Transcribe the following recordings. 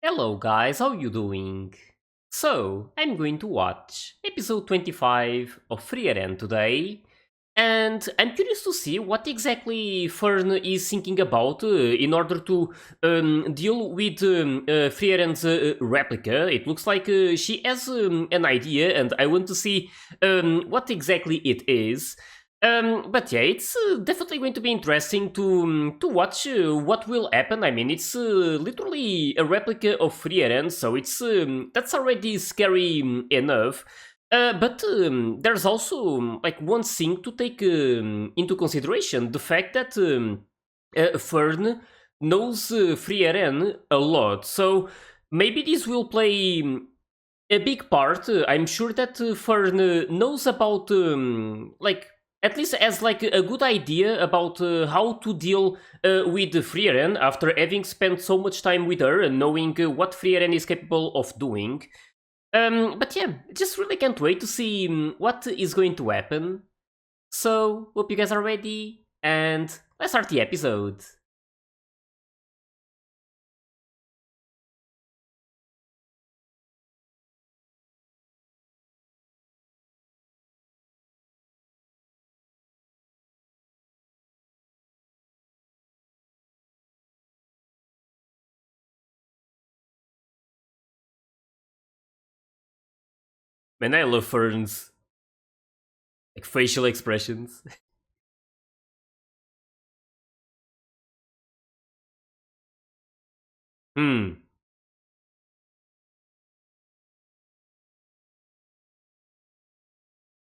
Hello guys, how you doing? So, I'm going to watch episode 25 of Frieren today, and I'm curious to see what exactly Fern is thinking about in order to deal with Frieren's replica. It looks like she has an idea, and I want to see what exactly it is. But yeah, it's definitely going to be interesting to watch what will happen. I mean, it's literally a replica of Frieren, so it's that's already scary enough. But there's also like one thing to take into consideration: the fact that Fern knows Frieren a lot. So maybe this will play a big part. I'm sure that Fern knows about like at least has like a good idea about how to deal with Frieren after having spent so much time with her and knowing what Frieren is capable of doing. But yeah, just really can't wait to see what is going to happen. So, hope you guys are ready, and let's start the episode. Man, I love Fern's like facial expressions. Hmm.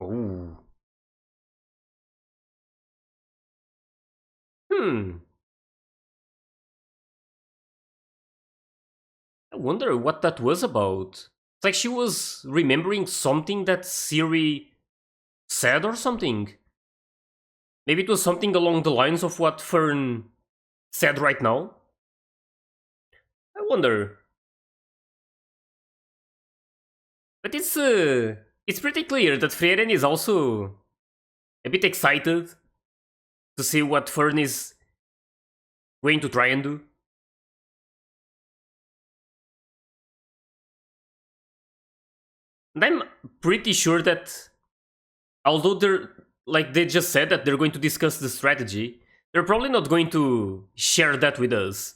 Ooh. Hmm. I wonder what that was about. It's like she was remembering something that Siri said or something. Maybe it was something along the lines of what Fern said right now. I wonder. But it's pretty clear that Frieren is also a bit excited to see what Fern is going to try and do. And I'm pretty sure that although they just said that they're going to discuss the strategy, they're probably not going to share that with us.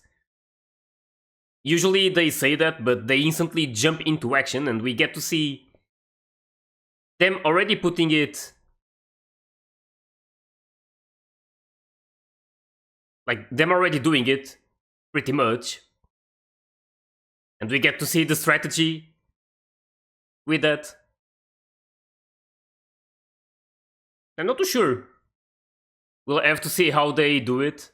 Usually they say that, but they instantly jump into action, and we get to see them already putting it, like them already doing it, pretty much. And we get to see the strategy with that. I'm not too sure. We'll have to see how they do it.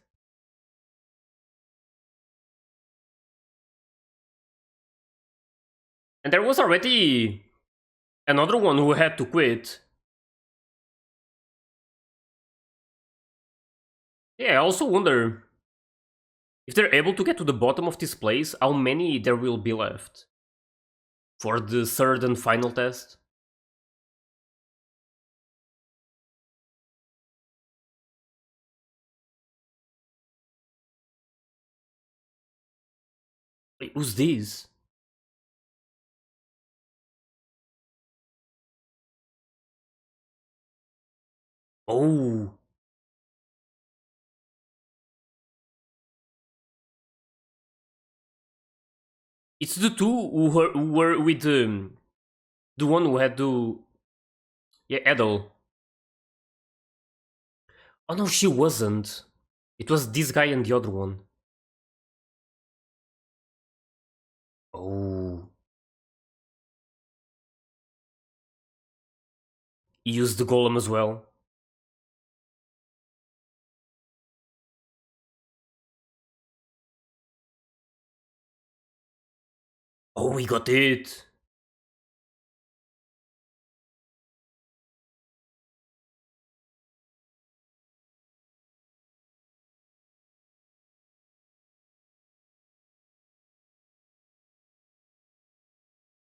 And there was already another one who had to quit. Yeah, I also wonder if they're able to get to the bottom of this place, how many there will be left for the third and final test. Wait, who's this? Oh, it's the two who were with the one who had to. Yeah, Edel. Oh no, she wasn't. It was this guy and the other one. Oh, he used the golem as well. Oh, we got it.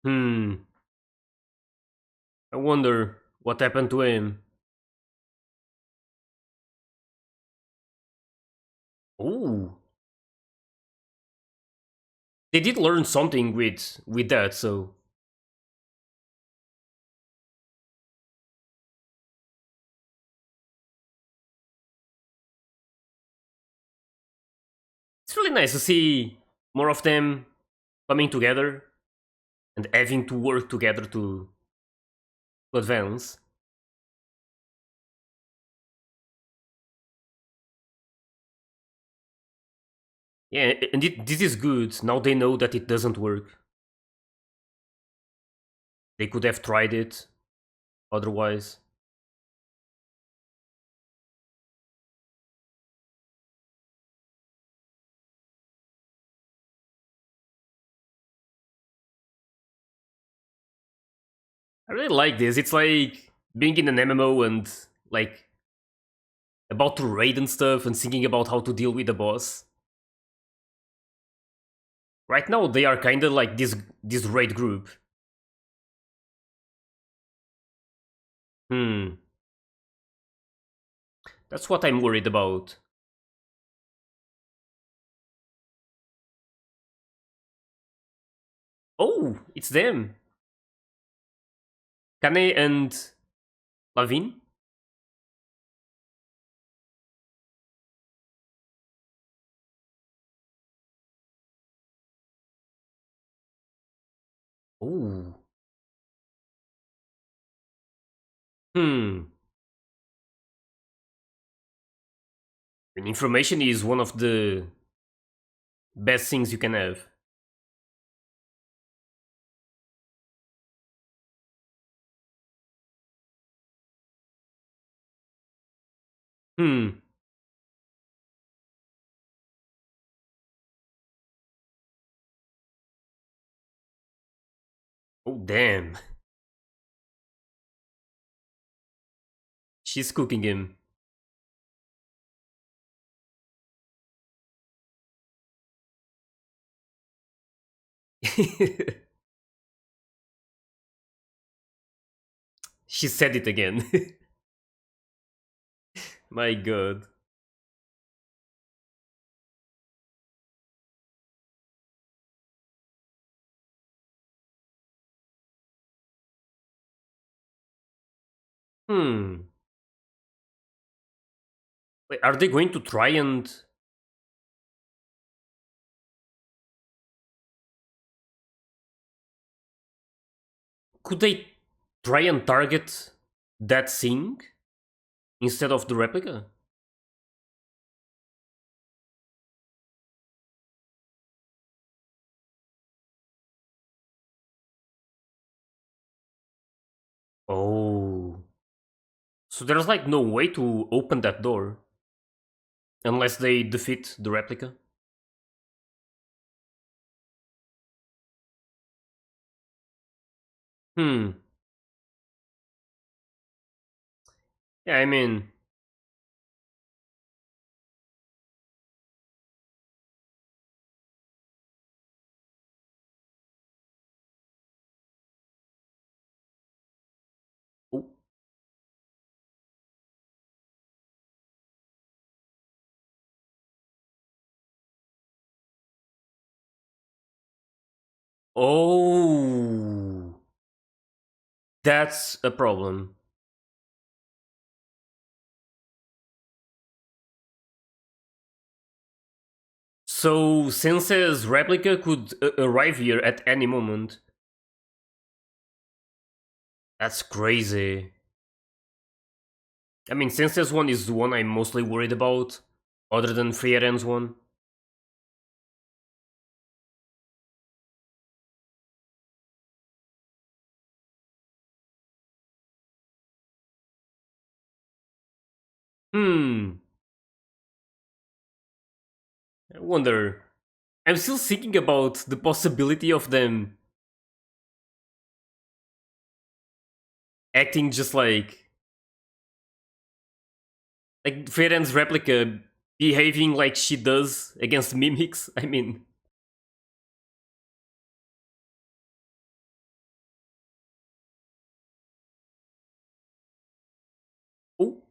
Hmm. I wonder what happened to him. Oh, They did learn something with that, so it's really nice to see more of them coming together and having to work together to advance. Yeah, and this is good. Now they know that it doesn't work. They could have tried it otherwise. I really like this. It's like being in an MMO and like about to raid and stuff and thinking about how to deal with the boss. Right now they are kind of like this raid group. Hmm, that's what I'm worried about. Oh, it's them. Kane and Lavin. Oh. Hmm. And information is one of the best things you can have. Hmm. Oh damn. She's cooking him. She said it again. My god. Hmm. Wait, are they going to try and could they try and target that thing instead of the replica? Oh. So there's like no way to open that door unless they defeat the replica? Hmm. Yeah, I mean, oh. Oh. That's a problem. So Sensei's replica could arrive here at any moment. That's crazy. I mean, Sensei's one is the one I'm mostly worried about, other than Frieren's one. Hmm. I wonder. I'm still thinking about the possibility of them acting just like Frieren's replica behaving like she does against mimics. I mean, oh,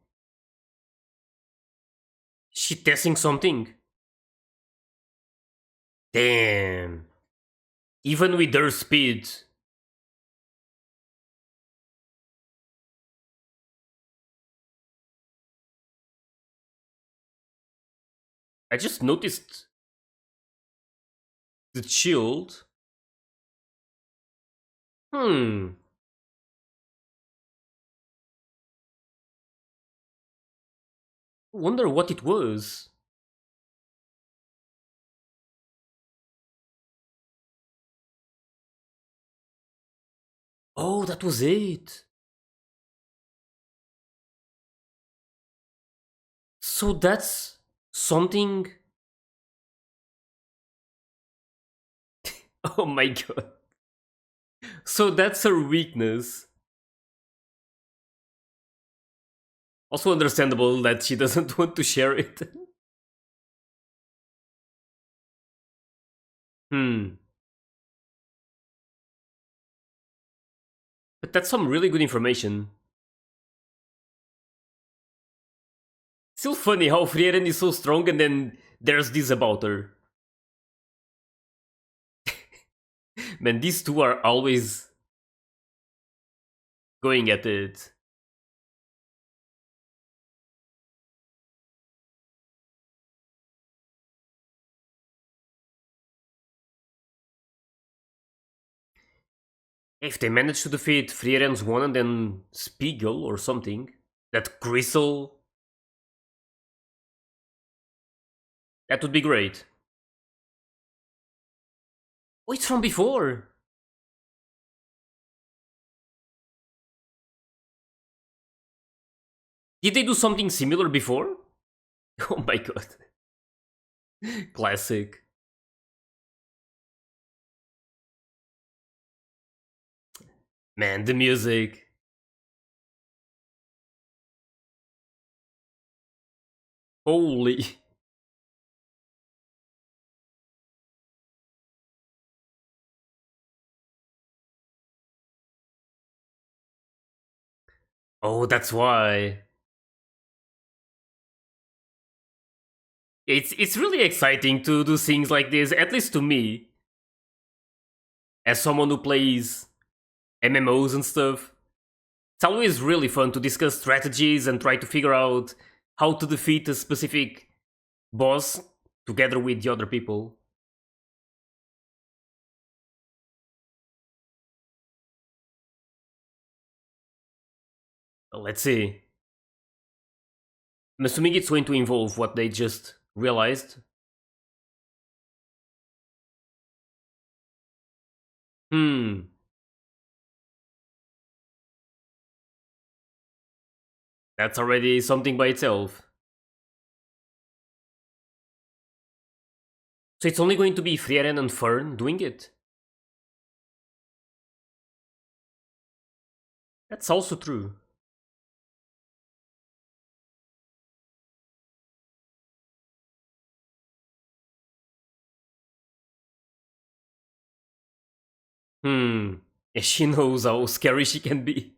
she testing something. Damn. Even with their speed. I just noticed the shield. Hmm. Wonder what it was. Oh, that was it. So that's something. Oh my god. So that's her weakness. Also understandable that she doesn't want to share it. Hmm. But that's some really good information. Still funny how Frieren is so strong and then there's this about her. Man, these two are always going at it. If they manage to defeat Frieren's one and then Spiegel or something, that crystal, that would be great. Oh, it's from before. Did they do something similar before? Oh my god. Classic. Man, the music. Holy. Oh, that's why. It's really exciting to do things like this, at least to me, as someone who plays MMOs and stuff. It's always really fun to discuss strategies and try to figure out how to defeat a specific boss together with the other people. Well, let's see. I'm assuming it's going to involve what they just realized. Hmm, that's already something by itself. So it's only going to be Frieren and Fern doing it? That's also true. Hmm, yeah, she knows how scary she can be.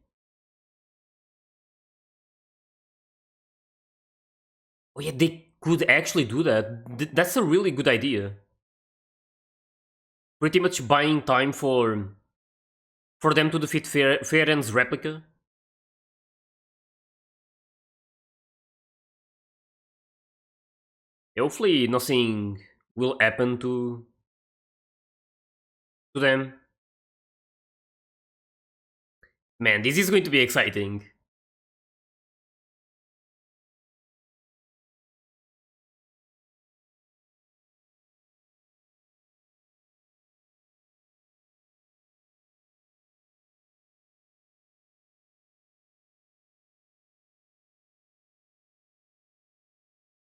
Oh yeah, they could actually do that. That's a really good idea. Pretty much buying time for them to defeat Feren's replica. Hopefully nothing will happen to them. Man, this is going to be exciting.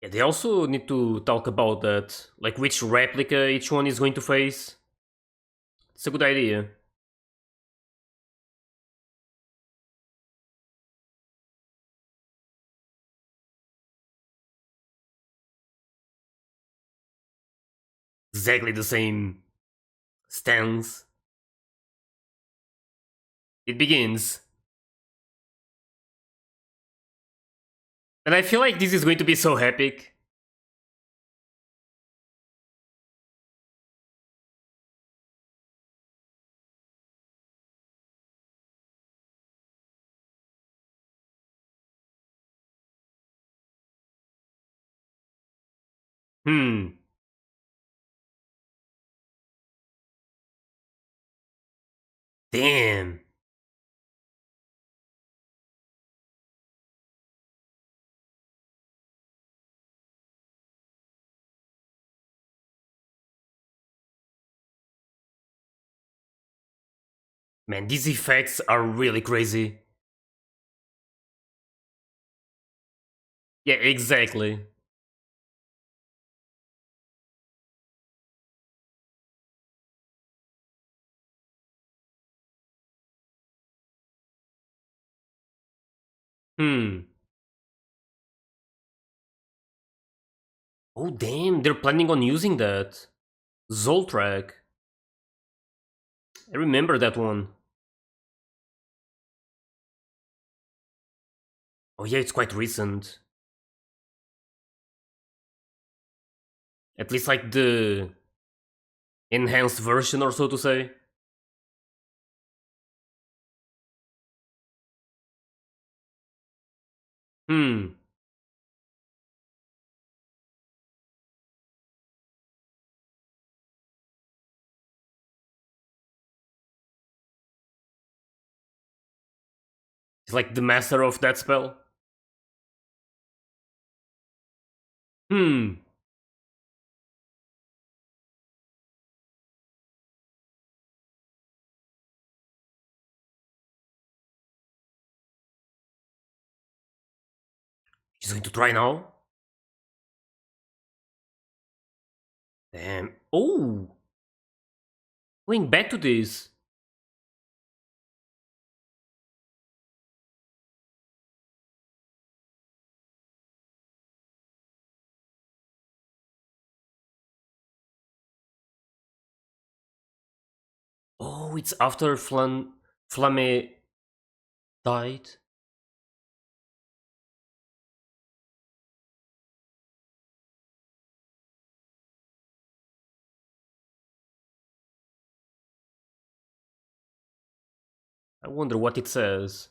Yeah, they also need to talk about that, like which replica each one is going to face. It's a good idea. Exactly the same stance. It begins. And I feel like this is going to be so epic. Hmm. Damn. Man, these effects are really crazy. Yeah, exactly. Hmm. Oh, damn, they're planning on using that. Zoltrak. I remember that one. Oh, yeah, it's quite recent. At least like the enhanced version or so to say. Hmm. It's like the master of that spell. Hmm. He's going to try now? Damn. Oh! Going back to this. Oh, it's after Flame died. I wonder what it says.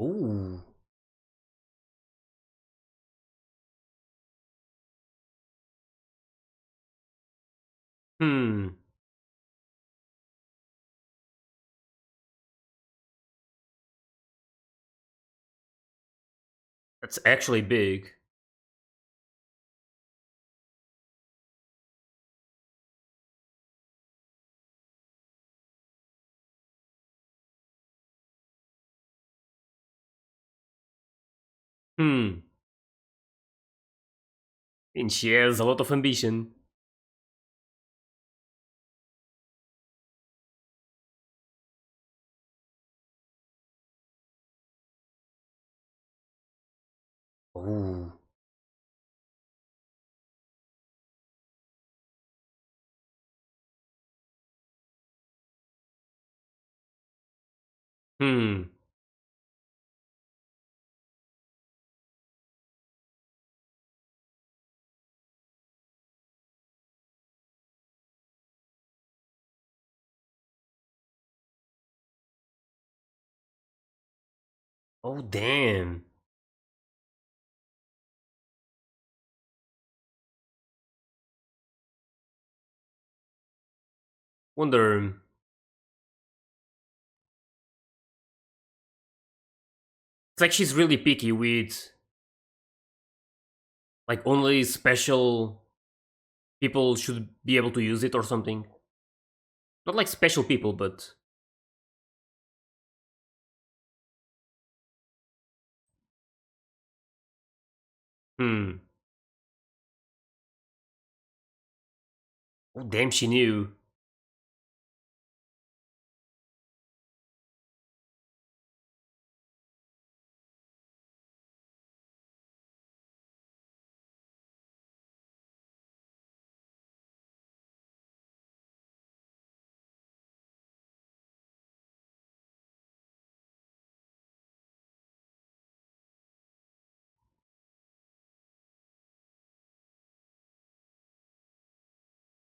Ooh. Hmm. That's actually big. Hmm. And she has a lot of ambition. Ooh. Hmm. Oh, damn. Wonder. It's like she's really picky with like only special people should be able to use it or something. Not like special people, but hmm. Oh damn, she knew.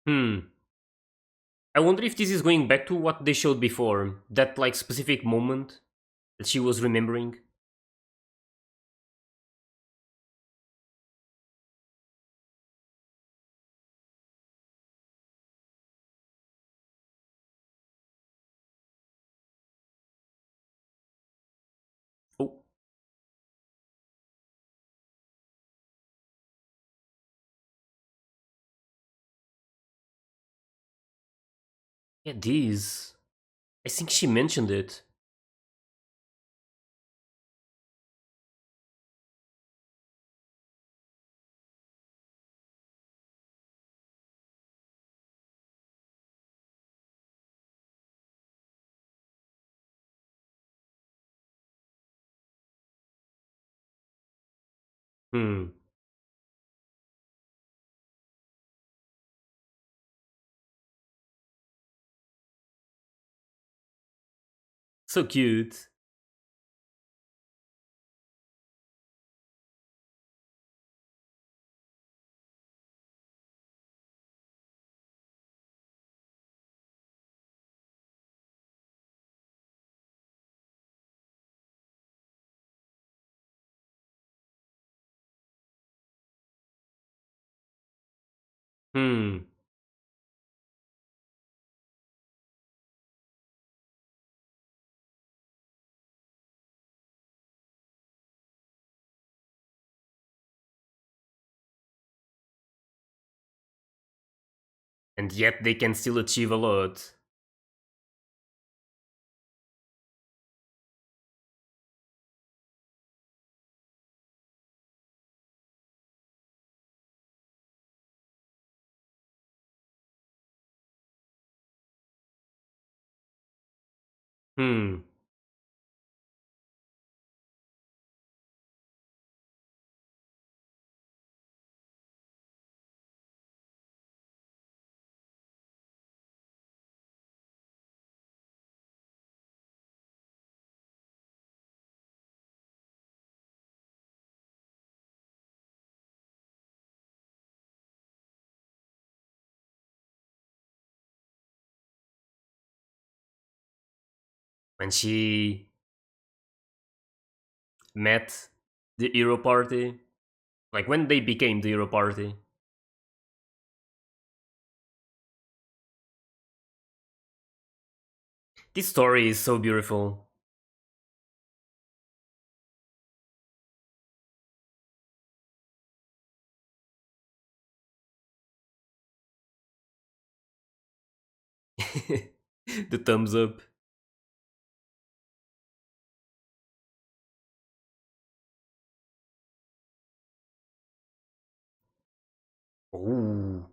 Hmm. I wonder if this is going back to what they showed before, that like specific moment that she was remembering. Oh, yeah, this. I think she mentioned it. Hmm, so cute. Hmm, and yet they can still achieve a lot. Hmm, when she met the hero party, like when they became the hero party. This story is so beautiful. The thumbs up. Oh,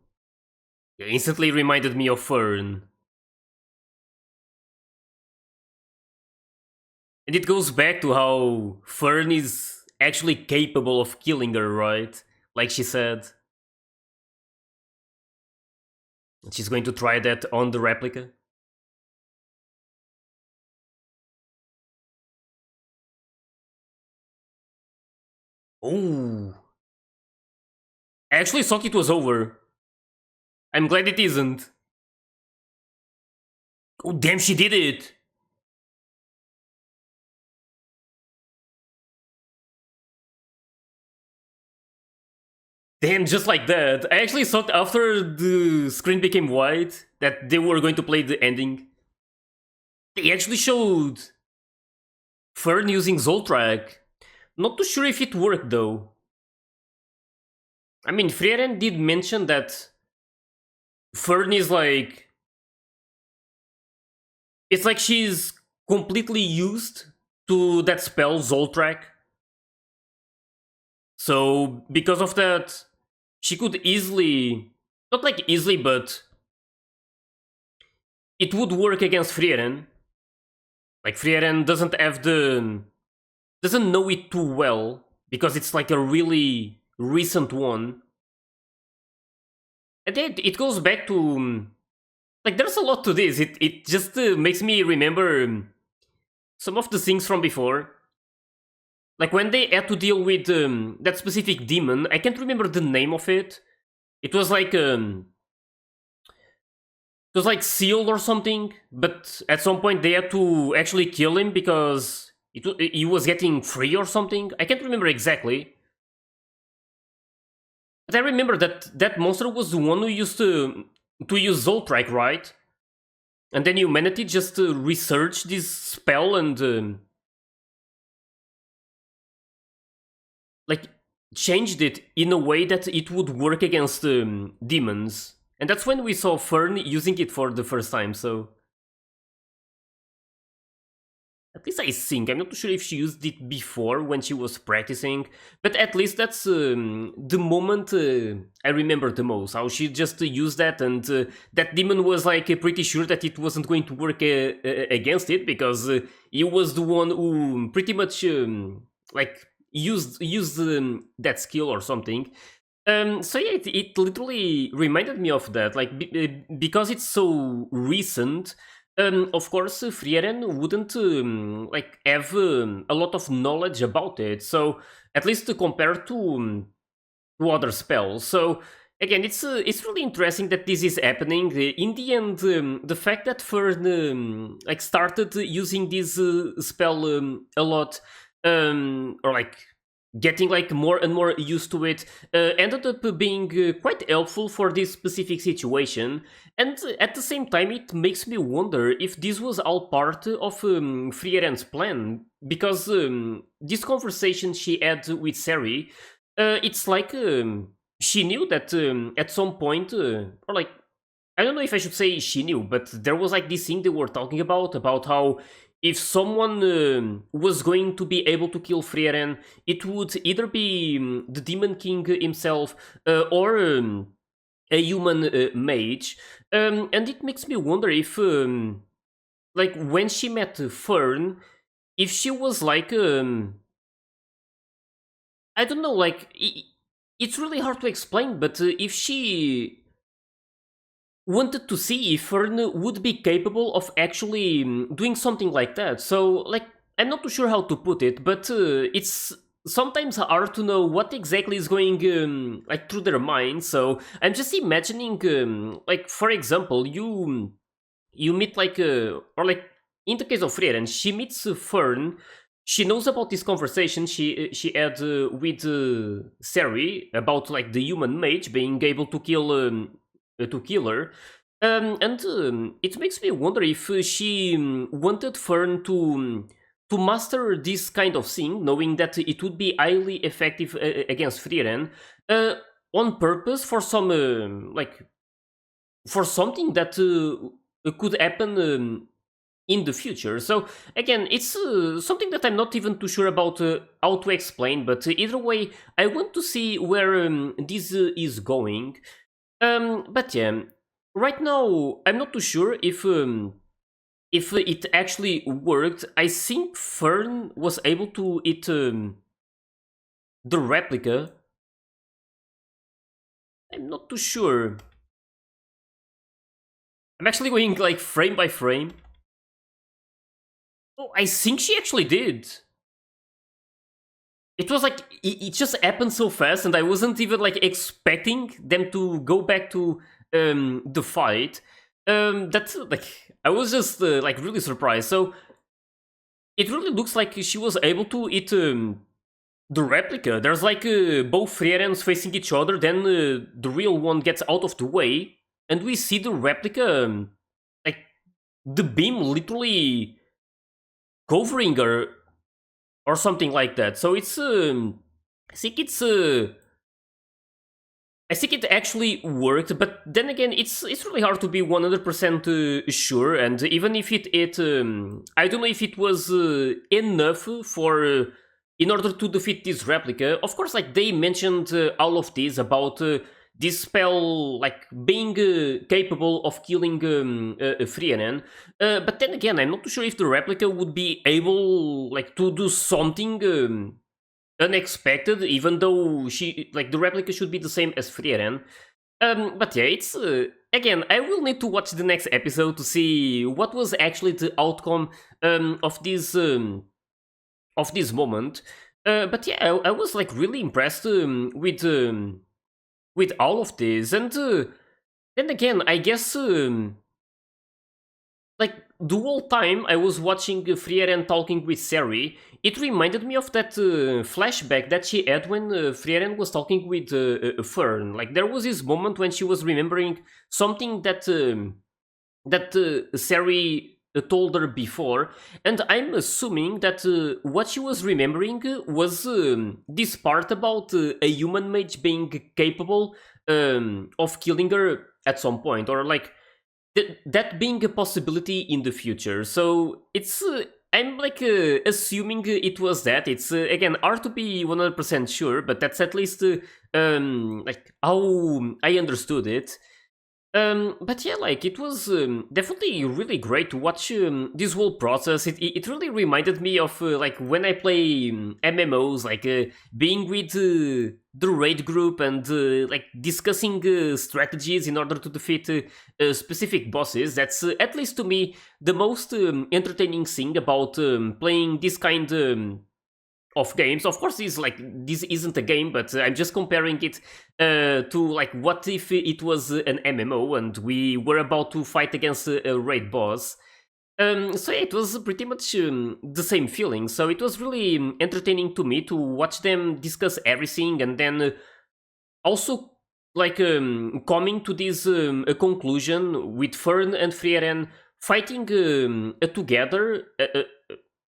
yeah, instantly reminded me of Fern. And it goes back to how Fern is actually capable of killing her, right? Like she said. And she's going to try that on the replica. Oh, I actually thought it was over. I'm glad it isn't. Oh, damn, she did it! Damn, just like that. I actually thought after the screen became white that they were going to play the ending. They actually showed Fern using Zoltrak. Not too sure if it worked though. I mean, Frieren did mention that Fern is like. It's like she's completely used to that spell, Zoltrak. So, because of that, she could easily. Not like easily, but it would work against Frieren. Like, Frieren doesn't have the. Doesn't know it too well because it's like a really recent one. And then it goes back to like there's a lot to this. It just makes me remember some of the things from before. Like when they had to deal with that specific demon, I can't remember the name of it. It was like It was like sealed or something, but at some point they had to actually kill him because he was getting free or something. I can't remember exactly. But I remember that that monster was the one who used to use Zoltrak, right? And then humanity just researched this spell and like changed it in a way that it would work against demons. And that's when we saw Fern using it for the first time. So at least I think. I'm not too sure if she used it before when she was practicing, but at least that's the moment I remember the most. How she just used that, and that demon was like pretty sure that it wasn't going to work against it because he was the one who pretty much like used that skill or something. So yeah, it literally reminded me of that, like because it's so recent. Of course, Frieren wouldn't like have a lot of knowledge about it. So at least to compare to other spells. So again, it's really interesting that this is happening. In the end, the fact that Fern like started using this spell a lot, or like getting like more and more used to it, ended up being quite helpful for this specific situation. And at the same time, it makes me wonder if this was all part of Frieren's plan, because this conversation she had with Sari, it's like she knew that at some point, or like I don't know if I should say she knew, but there was like this thing they were talking about how if someone was going to be able to kill Frieren, it would either be the Demon King himself or a human mage. And it makes me wonder if, like, when she met Fern, if she was like, I don't know, like, it's really hard to explain, but if she wanted to see if Fern would be capable of actually doing something like that. So, like, I'm not too sure how to put it, but it's sometimes hard to know what exactly is going like through their mind. So I'm just imagining, like, for example, you meet like, or like in the case of Frieren, she meets Fern. She knows about this conversation she had with Sari about like the human mage being able to kill her. And it makes me wonder if she wanted Fern to master this kind of thing, knowing that it would be highly effective against Frieren, uh, on purpose for some like for something that could happen in the future. So again, it's something that I'm not even too sure about how to explain. But either way, I want to see where this is going. But yeah, right now I'm not too sure if it actually worked. I think Fern was able to eat the replica. I'm not too sure. I'm actually going like frame by frame. Oh, I think she actually did. It was like it just happened so fast, and I wasn't even like expecting them to go back to the fight. That's like I was just like really surprised. So it really looks like she was able to eat the replica. There's like both Frierens facing each other, then the real one gets out of the way, and we see the replica, like the beam literally covering her or something like that. So it's, I think it's, I think it actually worked, but then again, it's really hard to be 100% sure. And even if I don't know if it was enough for in order to defeat this replica. Of course, like they mentioned all of this about this spell like being capable of killing Frieren. But then again, I'm not too sure if the replica would be able like to do something. Unexpected, even though she like the replica should be the same as Frieren. But yeah, it's again. I will need to watch the next episode to see what was actually the outcome of this moment. But yeah, I was like really impressed with all of this, and then again, I guess. like the whole time I was watching Frieren talking with Sari, it reminded me of that flashback that she had when Frieren was talking with Fern. Like there was this moment when she was remembering something that Sari told her before, and I'm assuming that what she was remembering was this part about a human mage being capable of killing her at some point, or like that being a possibility in the future. So it's I'm like assuming it was that. It's again hard to be 100% sure, but that's at least like how I understood it. But yeah, like it was definitely really great to watch this whole process. It really reminded me of like when I play MMOs, like being with the raid group and like discussing strategies in order to defeat specific bosses. That's at least to me the most entertaining thing about playing this kind of games. Of course, this isn't a game, but I'm just comparing it to like what if it was an MMO and we were about to fight against a raid boss. So yeah, it was pretty much the same feeling. So it was really entertaining to me to watch them discuss everything, and then also like coming to this a conclusion with Fern and Frieren fighting together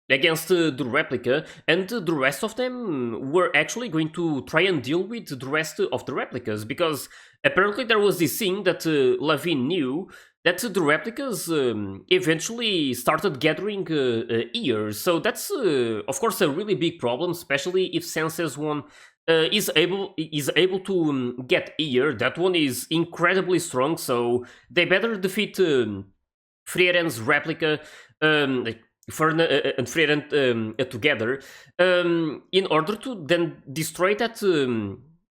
against the replica, and the rest of them were actually going to try and deal with the rest of the replicas, because apparently there was this thing that Lavin knew, that the replicas eventually started gathering ears. So that's of course a really big problem, especially if Senses one is able to get ear. That one is incredibly strong, so they better defeat Frieren's replica, like Fern and Frieren together, in order to then destroy that.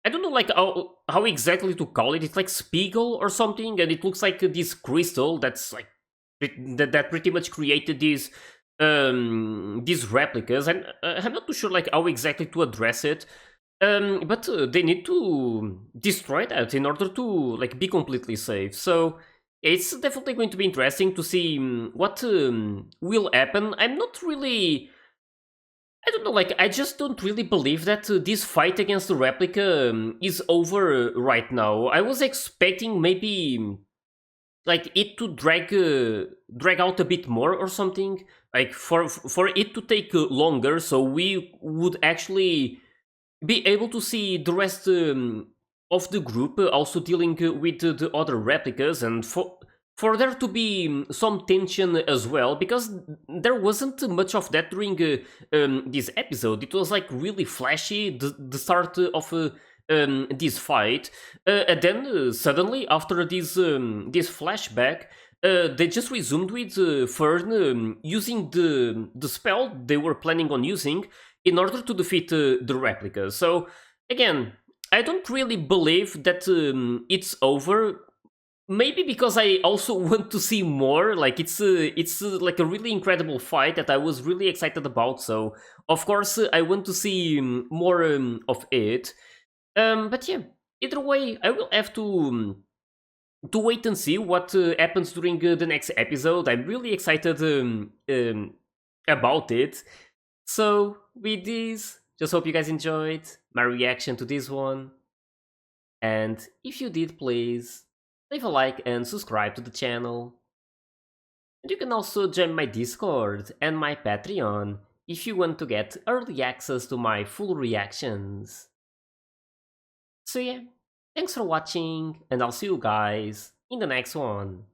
I don't know, like how exactly to call it. It's like Spiegel or something, and it looks like this crystal that's like that pretty much created these replicas, and I'm not too sure like how exactly to address it. But they need to destroy that in order to like be completely safe. So it's definitely going to be interesting to see what will happen. I'm not really. I don't know, like, I just don't really believe that this fight against the replica is over right now. I was expecting maybe like it to drag out a bit more or something, like for it to take longer, so we would actually be able to see the rest of the group also dealing with the other replicas, and for there to be some tension as well, because there wasn't much of that during this episode. It was like really flashy, the start of this fight, and then suddenly after this flashback, they just resumed with Fern using the spell they were planning on using in order to defeat the replicas. So again, I don't really believe that it's over. Maybe because I also want to see more. Like it's like a really incredible fight that I was really excited about. So of course I want to see more of it. But yeah, either way, I will have to wait and see what happens during the next episode. I'm really excited about it. So, with this, just hope you guys enjoyed my reaction to this one. And if you did, please leave a like and subscribe to the channel. And you can also join my Discord and my Patreon if you want to get early access to my full reactions. So yeah, thanks for watching, and I'll see you guys in the next one.